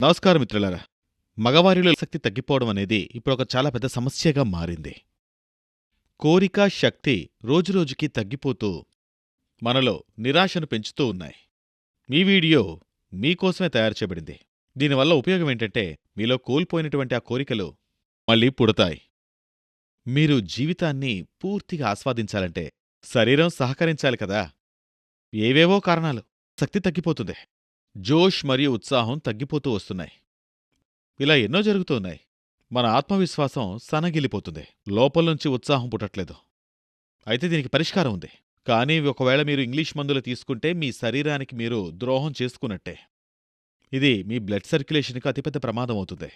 నమస్కారం మిత్రులారా. మగవారిలో శక్తి తగ్గిపోవడం అనేది ఇప్పుడొక చాలా పెద్ద సమస్యగా మారింది. కోరిక, శక్తి రోజురోజుకీ తగ్గిపోతూ మనలో నిరాశను పెంచుతూ ఉన్నాయి. ఈ వీడియో మీకోసమే తయారు చేయబడింది. దీనివల్ల ఉపయోగమేంటంటే మీలో కోల్పోయినటువంటి ఆ కోరికలు మళ్ళీ పుడతాయి. మీరు జీవితాన్ని పూర్తిగా ఆస్వాదించాలంటే శరీరం సహకరించాలి కదా. ఏవేవో కారణాలు శక్తి తగ్గిపోతుంది. జోష్ మరియు ఉత్సాహం తగ్గిపోతూ వస్తున్నాయి. ఇలా ఎన్నో జరుగుతున్నాయి. మన ఆత్మవిశ్వాసం సన్నగిల్లిపోతుంది. లోపల్నుంచి ఉత్సాహం పుట్టట్లేదు. అయితే దీనికి పరిష్కారం ఉంది. కానీ ఒకవేళ మీరు ఇంగ్లీష్ మందులు తీసుకుంటే మీ శరీరానికి మీరు ద్రోహం చేసుకున్నట్టే. ఇది మీ బ్లడ్ సర్క్యులేషన్కి అతిపెద్ద ప్రమాదం అవుతుంది.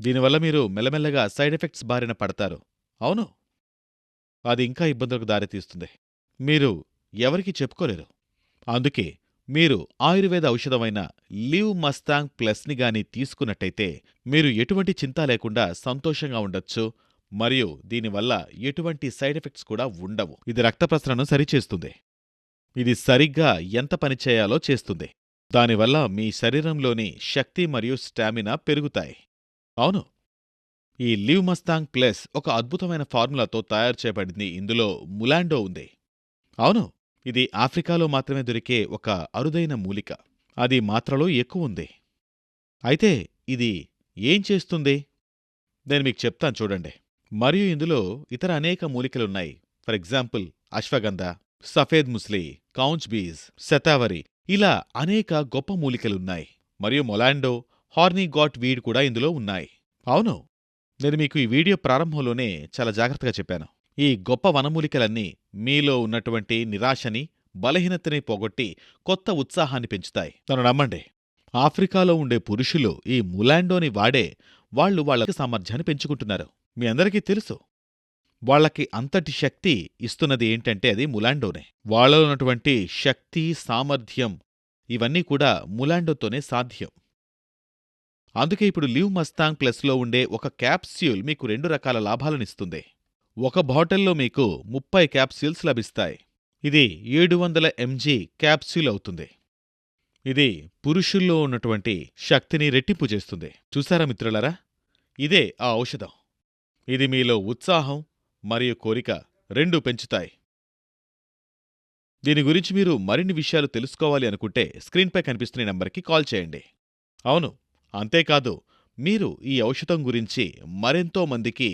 దీనివల్ల మీరు మెల్లమెల్లగా సైడ్ ఎఫెక్ట్స్ బారిన పడతారు. అవును, అది ఇంకా ఇబ్బందులకు దారితీస్తుంది. మీరు ఎవరికీ చెప్పుకోలేరు. అందుకే మీరు ఆయుర్వేద ఔషధమైన లివ్ మస్తాంగ్ ప్లస్ని గాని తీసుకున్నట్టయితే మీరు ఎటువంటి చింత లేకుండా సంతోషంగా ఉండొచ్చు. మరియు దీనివల్ల ఎటువంటి సైడ్ ఎఫెక్ట్స్ కూడా ఉండవు. ఇది రక్త ప్రసరణను సరిచేస్తుంది. ఇది సరిగ్గా ఎంత పనిచేయాలో చేస్తుంది. దానివల్ల మీ శరీరంలోని శక్తి మరియు స్టామినా పెరుగుతాయి. అవును, ఈ లివ్ మస్తాంగ్ ప్లస్ ఒక అద్భుతమైన ఫార్ములాతో తయారు చేయబడింది. ఇందులో ములాండో ఉంది. అవును, ఇది ఆఫ్రికాలో మాత్రమే దొరికే ఒక అరుదైన మూలిక. అది మాత్రలో ఎక్కువుంది. అయితే ఇది ఏం చేస్తుంది? నేను మీకు చెప్తాను చూడండి. మరియు ఇందులో ఇతర అనేక మూలికలున్నాయి. ఫర్ ఎగ్జాంపుల్ అశ్వగంధ, సఫేద్ ముస్లి, కౌంచ్ బీజ్, శతావరి, ఇలా అనేక గొప్ప మూలికలున్నాయి. మరియు మొలాండో, హార్నీ గాట్ వీడ్ కూడా ఇందులో ఉన్నాయి. అవును, నేను మీకు ఈ వీడియో ప్రారంభంలోనే చాలా జాగ్రత్తగా చెప్పాను. ఈ గొప్ప వనమూలికలన్నీ మీలో ఉన్నటువంటి నిరాశని, బలహీనతని పోగొట్టి కొత్త ఉత్సాహాన్ని పెంచుతాయి. నన్ను నమ్మండి, ఆఫ్రికాలో ఉండే పురుషులు ఈ ములాండోని వాడే వాళ్ళ సామర్థ్యాన్ని పెంచుకుంటున్నారు. మీ అందరికీ తెలుసు, వాళ్లకి అంతటి శక్తి ఇస్తున్నది ఏంటంటే అది ములాండోనే. వాళ్ళలో ఉన్నటువంటి శక్తి, సామర్థ్యం ఇవన్నీ కూడా ములాండోతోనే సాధ్యం. అందుకే ఇప్పుడు లివ్ మస్తాంగ్ ప్లస్లో ఉండే ఒక క్యాప్స్యూల్ మీకు 2 రకాల లాభాలనిస్తుంది. ఒక బాటిల్లో మీకు 30 క్యాప్సూల్స్ లభిస్తాయి. ఇది 700 mg క్యాప్సూల్ అవుతుంది. ఇది పురుషుల్లో ఉన్నటువంటి శక్తిని రెట్టింపు చేస్తుంది. చూసారా మిత్రులారా, ఇదే ఆ ఔషధం. ఇది మీలో ఉత్సాహం మరియు కోరిక రెండూ పెంచుతాయి. దీని గురించి మీరు మరిన్ని విషయాలు తెలుసుకోవాలి అనుకుంటే స్క్రీన్పై కనిపిస్తున్న నంబర్కి కాల్ చేయండి. అవును, అంతేకాదు, మీరు ఈ ఔషధం గురించి మరెంతో మందికి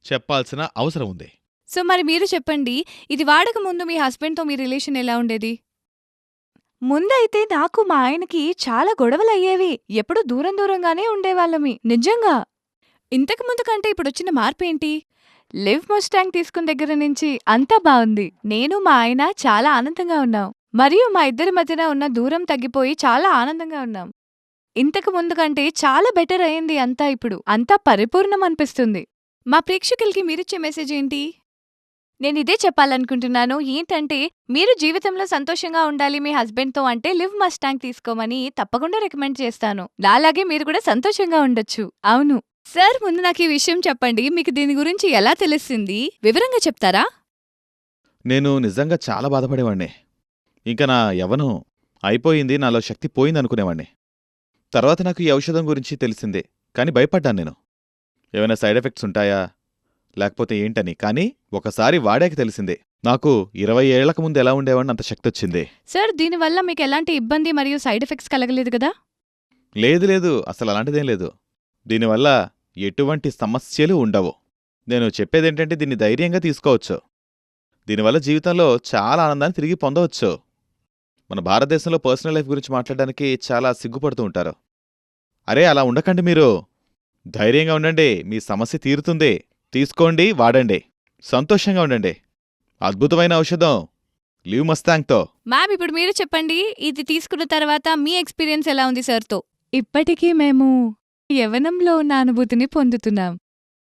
చెప్పాల్సిన అవసరం ఉంది. సో మరి మీరు చెప్పండి, ఇది వాడక ముందు మీ హస్బెండ్తో మీ రిలేషన్ ఎలా ఉండేది? ముందైతే నాకు మా ఆయనకి చాలా గొడవలయ్యేవి. ఎప్పుడూ దూరం దూరంగానే ఉండేవాళ్ళమి. నిజంగా. ఇంతకు ముందు కంటే ఇప్పుడొచ్చిన మార్పేంటి? లివ్ మస్టాంగ్ తీసుకున్న దగ్గర నుంచి అంతా బావుంది. నేను మా ఆయన చాలా ఆనందంగా ఉన్నాం. మరియు మా ఇద్దరి మధ్యన ఉన్న దూరం తగ్గిపోయి చాలా ఆనందంగా ఉన్నాం. ఇంతకు ముందు కంటే చాలా బెటర్ అయింది అంతా. ఇప్పుడు అంతా పరిపూర్ణం అనిపిస్తుంది. మా ప్రేక్షకులకి మీరిచ్చే మెసేజ్ ఏంటి? నేనిదే చెప్పాలనుకుంటున్నాను. ఏంటంటే, మీరు జీవితంలో సంతోషంగా ఉండాలి మీ హస్బెండ్తో అంటే లివ్ మస్టాంగ్ తీసుకోమని తప్పకుండా రికమెండ్ చేస్తాను. నాలాగే మీరు కూడా సంతోషంగా ఉండొచ్చు. అవును సార్, ముందు నాకు ఈ విషయం చెప్పండి. మీకు దీని గురించి ఎలా తెలిసింది? వివరంగా చెప్తారా? నేను నిజంగా చాలా బాధపడేవాణ్ణి. ఇంక నా యవ్వనం అయిపోయింది, నాలో శక్తి పోయిందనుకునేవాణ్ణి. తర్వాత నాకు ఈ ఔషధం గురించి తెలిసిందే. కాని భయపడ్డాను నేను. ఏమైనా సైడ్ ఎఫెక్ట్స్ ఉంటాయా లేకపోతే ఏంటని. కానీ ఒకసారి వాడాక తెలిసిందే. నాకు 20 ఏళ్లకు ముందు ఎలా ఉండేవాడిని అంత శక్తి వచ్చింది. సార్, దీనివల్ల మీకు ఎలాంటి ఇబ్బంది మరియు సైడ్ ఎఫెక్ట్స్ కలగలేదు కదా? లేదు, అసలు అలాంటిదేం లేదు. దీనివల్ల ఎటువంటి సమస్యలు ఉండవు. నేను చెప్పేదేంటంటే దీన్ని ధైర్యంగా తీసుకోవచ్చు. దీనివల్ల జీవితంలో చాలా ఆనందాన్ని తిరిగి పొందవచ్చు. మన భారతదేశంలో పర్సనల్ లైఫ్ గురించి మాట్లాడడానికి చాలా సిగ్గుపడుతూ ఉంటారు. అరే, అలా ఉండకండి. మీరు ధైర్యంగా ఉండండి. మీ సమస్య తీరుతుంది. తీసుకోండి, వాడండి, సంతోషంగా ఉండండి. అద్భుతమైన ఔషధం లివ్ మస్తాంగ్తో. మ్యామ్, ఇప్పుడు మీరు చెప్పండి, ఇది తీసుకున్న తర్వాత మీ ఎక్స్పీరియన్స్ ఎలా ఉంది సార్తో? ఇప్పటికీ మేము యవ్వనంలో ఉన్న అనుభూతిని పొందుతున్నాం.